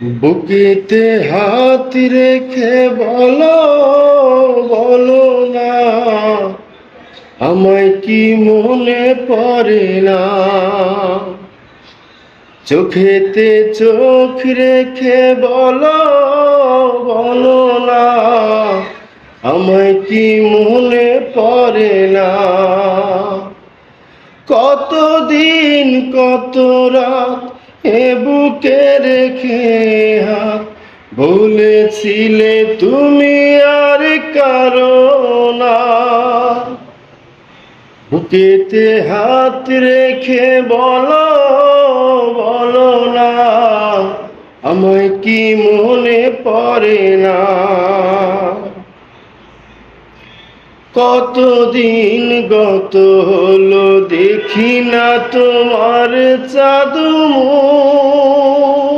বুকেতে হাত রেখে বলো, বলো না আমায় কি মনে পড়ে না। চোখেতে চোখ রেখে বলো, বলো না আমায় কি মনে পড়ে না। কতদিন কত রাত এ বুকে রেখে হাত বলেছিলে তুমি আর কারো না। বুকেতে হাত রেখে বলো, বলো না আমায় কি মনে পড়ে না। কতদিন গত হলো দেখি না তোমার চাঁদ মুখ।